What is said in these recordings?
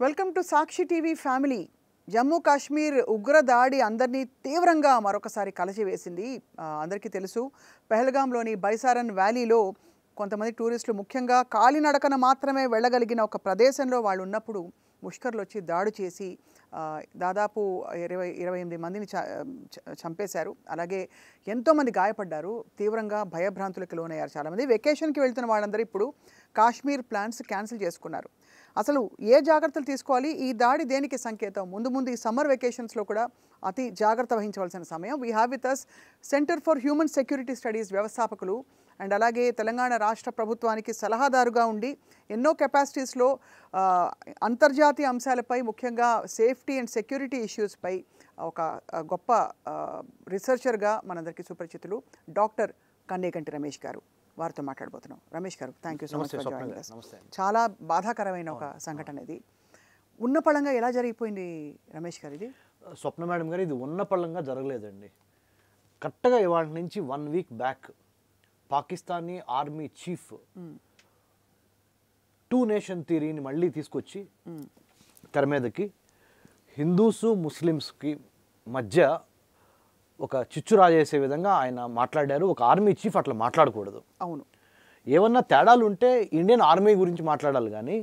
Welcome to Sakshi TV family. Jammu Kashmir ఉగ్ర దాడి అందరినీ తీవ్రంగా మరొకసారి కలచివేసింది. అందరికీ తెలుసు, పెహల్గాంలోని బైసారన్ వ్యాలీలో కొంతమంది టూరిస్టులు ముఖ్యంగా కాలినడకన మాత్రమే వెళ్ళగలిగిన ఒక ప్రదేశంలో వాళ్ళు ఉన్నప్పుడు ముష్కర్లు వచ్చి దాడి చేసి దాదాపు 28 మందిని చంపేశారు. అలాగే ఎంతోమంది గాయపడ్డారు, తీవ్రంగా భయభ్రాంతులకు లోనయ్యారు. చాలామంది వెకేషన్కి వెళ్తున్న వాళ్ళందరూ ఇప్పుడు కాశ్మీర్ ప్లాన్స్ క్యాన్సిల్ చేసుకున్నారు. అసలు ఏ జాగ్రత్తలు తీసుకోవాలి, ఈ దాడి దేనికి సంకేతం? ముందు ఈ సమ్మర్ వెకేషన్స్లో కూడా అతి జాగ్రత్త వహించవలసిన సమయం. We have with us centre for human security studies వ్యవస్థాపకులు అండ్ అలాగే తెలంగాణ రాష్ట్ర ప్రభుత్వానికి సలహాదారుగా ఉండి ఎన్నో కెపాసిటీస్లో అంతర్జాతీయ అంశాలపై, ముఖ్యంగా సేఫ్టీ అండ్ సెక్యూరిటీ ఇష్యూస్పై ఒక గొప్ప రీసెర్చర్గా మనందరికీ సుపరిచితులు డాక్టర్ కన్నేగంటి రమేష్ గారు. వారితో మాట్లాడబోతున్నాం. రమేష్ గారు, thank you so much for joining us. చాలా బాధాకరమైన ఒక సంఘటన ఇది. ఉన్నపళంగా ఎలా జరిగిపోయింది రమేష్ గారు ఇది? స్వప్న మేడం గారు, ఇది ఉన్నపళంగా జరగలేదండి. కరెక్ట్గా ఇవాళ నుంచి 1 week back Pakistani army chief 2 nation థియరీని మళ్ళీ తీసుకొచ్చి తెర మీదకి హిందూసు ముస్లిమ్స్కి మధ్య ఒక చిచ్చు రాజేసే విధంగా ఆయన మాట్లాడారు. ఒక ఆర్మీ చీఫ్ అట్లా మాట్లాడకూడదు. అవును, ఏమన్నా తేడాలు ఉంటే ఇండియన్ ఆర్మీ గురించి మాట్లాడాలి, కానీ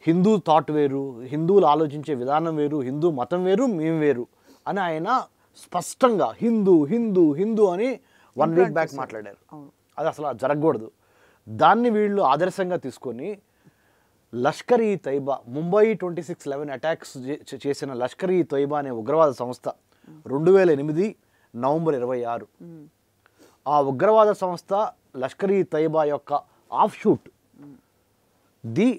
హిందూ థాట్ వేరు, హిందువులు ఆలోచించే విధానం వేరు, హిందూ మతం వేరు, మేము వేరు అని ఆయన స్పష్టంగా హిందూ హిందూ హిందూ అని 1 వీక్ బ్యాక్ మాట్లాడారు. అది అసలు జరగకూడదు. దాన్ని వీళ్ళు ఆదర్శంగా తీసుకొని లష్కర్ ఈ తైబా, ముంబై 26/11 అటాక్స్ చేసిన లష్కర్ ఈ తైబా అనే ఉగ్రవాద సంస్థ 2008 నవంబర్ 26 ఆ ఉగ్రవాద సంస్థ లష్కర్ ఈ తైబా యొక్క offshoot the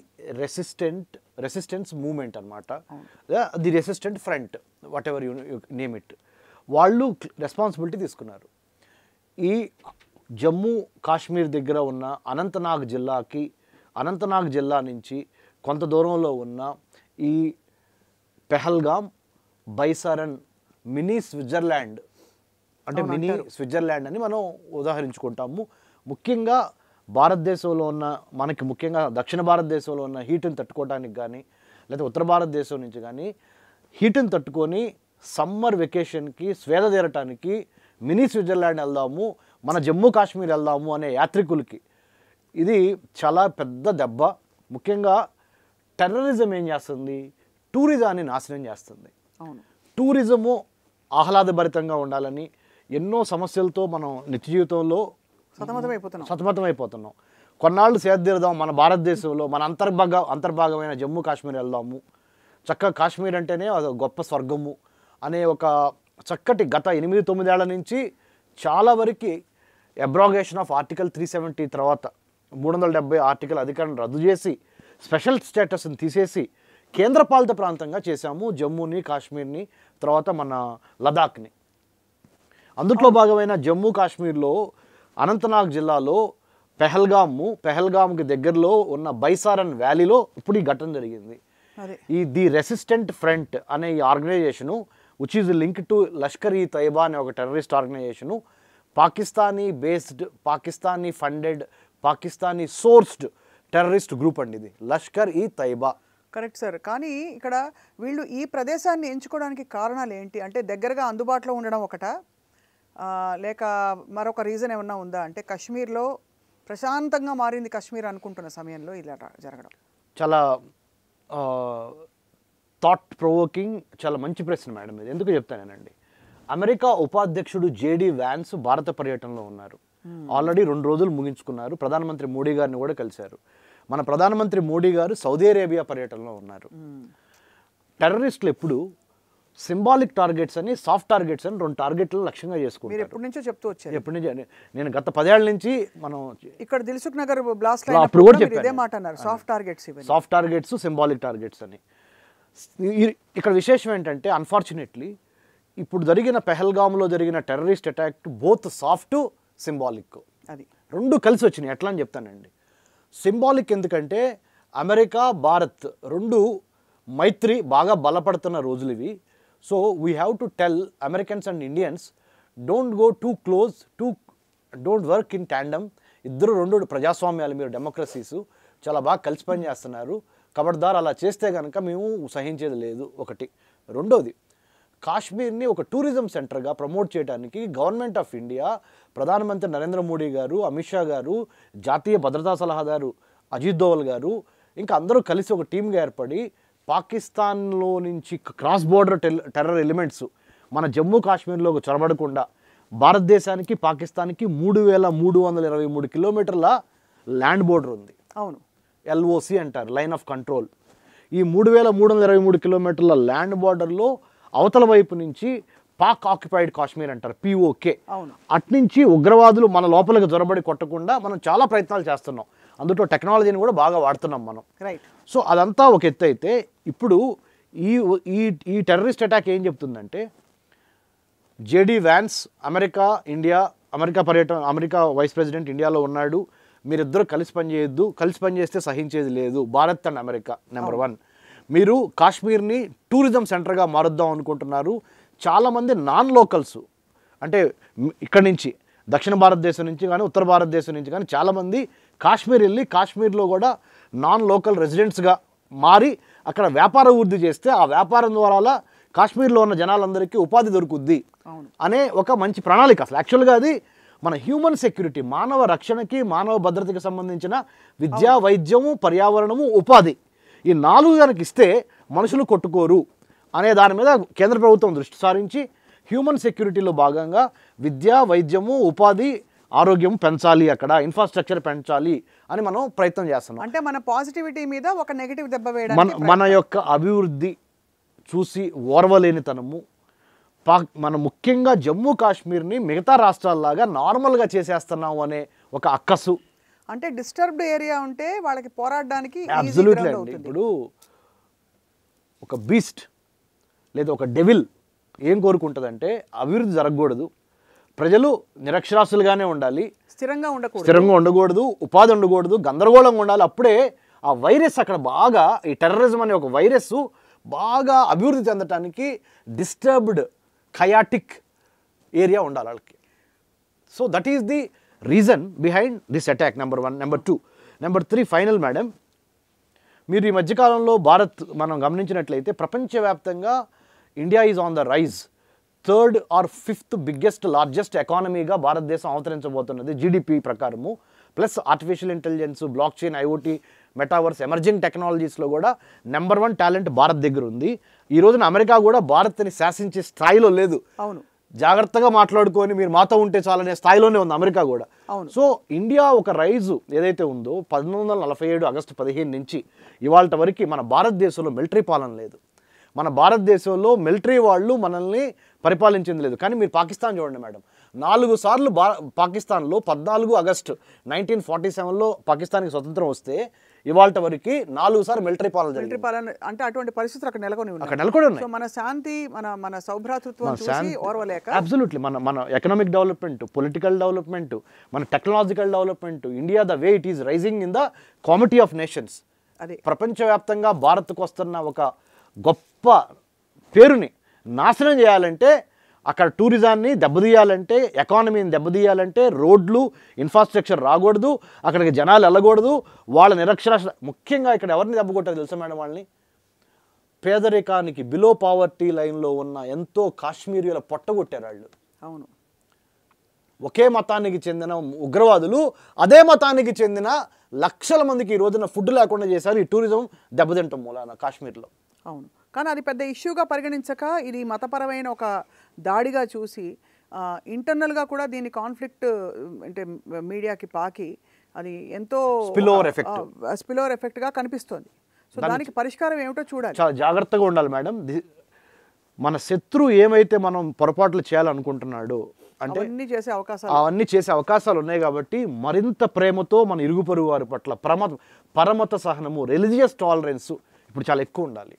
resistance movement అనమాట. The resistant front, whatever you name it, వాళ్ళు రెస్పాన్సిబిలిటీ తీసుకున్నారు. ఈ జమ్మూ కాశ్మీర్ దగ్గర ఉన్న అనంతనాగ్ జిల్లా నుంచి కొంత దూరంలో ఉన్న ఈ పెహల్గాం, బైసారన్ మినీ స్విట్జర్లాండ్, అంటే మినీ స్విట్జర్లాండ్ అని మనం ఉదాహరించుకుంటాము. ముఖ్యంగా భారతదేశంలో ఉన్న, మనకి ముఖ్యంగా దక్షిణ భారతదేశంలో ఉన్న హీట్ని తట్టుకోవడానికి కానీ, లేదా ఉత్తర భారతదేశం నుంచి కానీ హీట్ని తట్టుకొని సమ్మర్ వెకేషన్కి స్వేద తీరటానికి మినీ స్విట్జర్లాండ్ వెళ్దాము, మన జమ్మూ కాశ్మీర్ వెళ్దాము అనే యాత్రికులకి ఇది చాలా పెద్ద దెబ్బ. ముఖ్యంగా టెర్రరిజం ఏం చేస్తుంది, టూరిజాన్ని నాశనం చేస్తుంది. టూరిజము ఆహ్లాదభరితంగా ఉండాలని ఎన్నో సమస్యలతో మనం నిత్య జీవితంలో సతమతమైపోతున్నాం. కొన్నాళ్ళు సేద తీరదాం, మన భారతదేశంలో మన అంతర్భాగమైన జమ్మూ కాశ్మీర్ వెళ్దాము, చక్కగా కాశ్మీర్ అంటేనే అది గొప్ప స్వర్గము అనే ఒక చక్కటి గత 8-9 ఏళ్ల నుంచి చాలా వరకు అబ్రాగేషన్ ఆఫ్ ఆర్టికల్ 370 తర్వాత 370 ఆర్టికల్ అధికారాన్ని రద్దు చేసి స్పెషల్ స్టేటస్ని తీసేసి కేంద్రపాలిత ప్రాంతంగా చేశాము జమ్మూని, కాశ్మీర్ని, తర్వాత మన లదాఖ్ని. అందుట్లో భాగమైన జమ్మూ కాశ్మీర్లో అనంతనాగ్ జిల్లాలో పెహల్గామ్కి దగ్గరలో ఉన్న బైసారన్ వ్యాలీలో ఇప్పుడు ఈ ఘటన జరిగింది. ఈ ది రెసిస్టెంట్ ఫ్రంట్ అనే ఈ organisation which is link to Lashkar e Taiba అనే ఒక terrorist organisation, Pakistani based, Pakistani funded, Pakistani sourced terrorist group అండి ఇది లష్కర్ ఈ తైబా. Correct sir. కానీ ఇక్కడ వీళ్ళు ఈ ప్రదేశాన్ని ఎంచుకోవడానికి కారణాలు ఏంటి? అంటే దగ్గరగా అందుబాటులో ఉండడం ఒకటా, లేక మరొక రీజన్ ఏమన్నా ఉందా? అంటే కాశ్మీర్లో ప్రశాంతంగా మారింది కాశ్మీర్ అనుకుంటున్న సమయంలో ఇలా జరగడం చాలా థాట్ ప్రొవోకింగ్, చాలా మంచి ప్రశ్న మేడం ఇది. ఎందుకు చెప్తానేనండి, అమెరికా ఉపాధ్యక్షుడు జేడీ వ్యాన్స్ భారత పర్యటనలో ఉన్నారు. ఆల్రెడీ 2 రోజులు ముగించుకున్నారు. ప్రధానమంత్రి మోడీ గారిని కూడా కలిశారు. మన ప్రధానమంత్రి మోడీ గారు సౌదీ అరేబియా పర్యటనలో ఉన్నారు. టెర్రరిస్టులు ఎప్పుడు సింబాలిక్ టార్గెట్స్ అని, సాఫ్ట్ టార్గెట్స్ అని 2 టార్గెట్లు లక్ష్యంగా చేసుకుంటారు. ఎప్పటి నుంచో చెప్తూ వచ్చారు. ఎప్పటి నుంచి నేను గత 10 ఏళ్ల నుంచి మనం ఇక్కడ దిల్సుఖ్ నగర్ బ్లాస్ట్ అప్పుడు కూడా చెప్పాను, మాట అన్నారు, సాఫ్ట్ టార్గెట్స్, సింబాలిక్ టార్గెట్స్ అని. ఇక్కడ విశేషం ఏంటంటే అన్ఫార్చునేట్లీ ఇప్పుడు జరిగిన పెహల్గామ్లో జరిగిన terrorist attack both soft, symbolic, అది 2 కలిసి వచ్చినాయి. ఎట్లా అని చెప్తానండి. సింబాలిక్ ఎందుకంటే అమెరికా, భారత్ 2 మైత్రి బాగా బలపడుతున్న రోజులు ఇవి. So we have to tell Americans and Indians, don't go two close, don't work in tandem. 2 ప్రజాస్వామ్యాలు, మీరు డెమోక్రసీస్ చాలా బాగా కలిసి పని చేస్తున్నారు, ఖబర్దార్ అలా చేస్తే కనుక మేము సహించేది లేదు ఒకటి. రెండోది, కాశ్మీర్ని ఒక టూరిజం సెంటర్గా ప్రమోట్ చేయడానికి గవర్నమెంట్ ఆఫ్ ఇండియా, ప్రధానమంత్రి నరేంద్ర మోడీ గారు, అమిత్ షా గారు, జాతీయ భద్రతా సలహాదారు అజిత్ దోవల్ గారు, ఇంకా అందరూ కలిసి ఒక టీమ్గా ఏర్పడి పాకిస్తాన్లో నుంచి క్రాస్ బోర్డర్ టెర్రర్ ఎలిమెంట్స్ మన జమ్మూ కాశ్మీర్లోకి చొరబడకుండా భారతదేశానికి పాకిస్తాన్కి 3323 కిలోమీటర్ల ల్యాండ్ బోర్డర్ ఉంది. అవును, ఎల్ఓసి అంటారు, లైన్ ఆఫ్ కంట్రోల్. ఈ 3323 కిలోమీటర్ల ల్యాండ్ బార్డర్లో అవతల వైపు నుంచి పాక్ ఆక్యుపైడ్ కాశ్మీర్ అంటారు, పిఓకే. అట్నుంచి ఉగ్రవాదులు మన లోపలికి జొరబడి కొట్టకుండా మనం చాలా ప్రయత్నాలు చేస్తున్నాం. అందులో టెక్నాలజీని కూడా బాగా వాడుతున్నాం మనం. సో అదంతా ఒక ఎత్తు అయితే, ఇప్పుడు ఈ ఈ టెర్రరిస్ట్ అటాక్ ఏం చెప్తుందంటే, JD Vance America vice president ఇండియాలో ఉన్నాడు, మీరిద్దరూ కలిసి పనిచేయొద్దు, కలిసి పనిచేస్తే సహించేది లేదు భారత్ అండ్ అమెరికా. నెంబర్ 1, మీరు కాశ్మీర్ని టూరిజం సెంటర్గా మారుద్దాం అనుకుంటున్నారు. చాలామంది నాన్ లోకల్స్, అంటే ఇక్కడి నుంచి దక్షిణ భారతదేశం నుంచి కానీ ఉత్తర భారతదేశం నుంచి కానీ చాలామంది కాశ్మీర్ వెళ్ళి కాశ్మీర్లో కూడా నాన్ లోకల్ రెసిడెంట్స్గా మారి అక్కడ వ్యాపార వృద్ధి చేస్తే ఆ వ్యాపారం ద్వారా కాశ్మీర్లో ఉన్న జనాలందరికీ ఉపాధి దొరుకుద్ది అనే ఒక మంచి ప్రణాళిక. అసలు యాక్చువల్గా అది మన హ్యూమన్ సెక్యూరిటీ, మానవ రక్షణకి, మానవ భద్రతకి సంబంధించిన విద్య, వైద్యము, పర్యావరణము, ఉపాధి, ఈ 4 కనుక ఇస్తే మనుషులు కొట్టుకోరు అనే దాని మీద కేంద్ర ప్రభుత్వం దృష్టి సారించి హ్యూమన్ సెక్యూరిటీలో భాగంగా విద్య, వైద్యము, ఉపాధి, ఆరోగ్యం పెంచాలి, అక్కడ ఇన్ఫ్రాస్ట్రక్చర్ పెంచాలి అని మనం ప్రయత్నం చేస్తున్నాం. అంటే మన పాజిటివిటీ మీద ఒక నెగటివ్ దెబ్బ వేయడానికి మన యొక్క అభివృద్ధి చూసి ఓర్వలేనితనము, మన ముఖ్యంగా జమ్మూ కాశ్మీర్ని మిగతా రాష్ట్రాల్లాగా నార్మల్గా చేసేస్తున్నాము అనే ఒక అక్కసు. అంటే డిస్టర్బ్డ్ ఏరియా ఉంటే వాళ్ళకి పోరాడడానికి అబ్సల్యూట్లీ అండి. ఇప్పుడు ఒక బీస్ట్ లేదా ఒక డెవిల్ ఏం కోరుకుంటుందంటే అభివృద్ధి జరగకూడదు, ప్రజలు నిరక్షరాస్యులుగానే ఉండాలి, స్థిరంగా ఉండకూడదు, ఉపాధి ఉండకూడదు, గందరగోళంగా ఉండాలి. అప్పుడే ఆ వైరస్ అక్కడ బాగా, ఈ టెర్రరిజం అనే ఒక వైరస్ బాగా అభివృద్ధి చెందటానికి డిస్టర్బ్డ్ ఖయాటిక్ ఏరియా ఉండాలి వాళ్ళకి. So that is the reason behind this attack. Number 1. Number 2. Number 3 final madam, మీరు ఈ మధ్యకాలంలో భారత్ మనం గమనించినట్లయితే ప్రపంచవ్యాప్తంగా India is on the rise. 3rd or 5th biggest largest ఎకానమీగా భారతదేశం అవతరించబోతున్నది జీడిపి ప్రకారము. Plus artificial intelligence, block chain, IoT, metaverse, emerging టెక్నాలజీస్లో కూడా నెంబర్ 1 టాలెంట్ భారత్ దగ్గర ఉంది. ఈ రోజున అమెరికా కూడా భారత్ని శాసించే స్థాయిలో లేదు. అవును, జాగ్రత్తగా మాట్లాడుకొని మీరు మాతో ఉంటే చాలనే స్థాయిలోనే ఉంది అమెరికా కూడా. సో ఇండియా ఒక రైజు ఏదైతే ఉందో 1947 ఆగస్టు 15 నుంచి ఇవాళ వరకు మన భారతదేశంలో మిలిటరీ పాలన లేదు. మన భారతదేశంలో మిలిటరీ వాళ్ళు మనల్ని పరిపాలించింది లేదు. కానీ మీరు పాకిస్తాన్ చూడండి మేడం, 4 సార్లు పాకిస్తాన్లో 14 ఆగస్టు 1947లో పాకిస్తాన్కి స్వతంత్రం వస్తే ఇవాళ వరకు 4 సార్లు మిలిటరీ పాలన. అంటే అటువంటి పరిస్థితులు అక్కడ నెలకొని ఉన్నాయి. మన శాంతి, మన సౌభ్రాతృత్వం చూసి ఓర్వలేక. అబ్సల్యూట్లీ మన ఎకనామిక్ డెవలప్మెంట్, పొలిటికల్ డెవలప్మెంట్, మన technological development, India the way it is rising in the comity of nations. అదే ప్రపంచవ్యాప్తంగా భారత్కు వస్తున్న ఒక గొప్ప పేరుని నాశనం చేయాలంటే, అక్కడ టూరిజాన్ని దెబ్బతీయాలంటే, ఎకానమీని దెబ్బతీయాలంటే రోడ్లు, ఇన్ఫ్రాస్ట్రక్చర్ రాకూడదు, అక్కడికి జనాలు వెళ్ళకూడదు, వాళ్ళ నిరక్షరాస్యత. ముఖ్యంగా ఇక్కడ ఎవరిని దెబ్బకొట్టారు తెలుసా మేడం? వాళ్ళని పేదరికానికి బిలో పావర్టీ లైన్లో ఉన్న ఎంతో కాశ్మీరీల పొట్టగొట్టారు వాళ్ళు. అవును, ఒకే మతానికి చెందిన ఉగ్రవాదులు అదే మతానికి చెందిన లక్షల మందికి ఈ రోజున ఫుడ్ లేకుండా చేశారు ఈ టూరిజం దెబ్బతింటం మూలాన కాశ్మీర్లో. అవును, కానీ అది పెద్ద ఇష్యూగా పరిగణించక ఇది మతపరమైన ఒక దాడిగా చూసి ఇంటర్నల్గా కూడా దీని కాన్ఫ్లిక్ట్ అంటే మీడియాకి పాకి అది ఎంతో స్పిల్ఓవర్ ఎఫెక్ట్గా కనిపిస్తోంది. సో దానికి పరిష్కారం ఏమిటో చూడాలి, చాలా జాగ్రత్తగా ఉండాలి మేడం. మన శత్రువు ఏమైతే మనం పొరపాట్లు చేయాలనుకుంటున్నాడు అంటే అవన్నీ చేసే అవకాశాలు ఉన్నాయి. కాబట్టి మరింత ప్రేమతో మన ఇరుగు పొరుగు వారి పట్ల పరమత సహనము, రిలీజియస్ టాలరెన్స్ ఇప్పుడు చాలా ఎక్కువ ఉండాలి.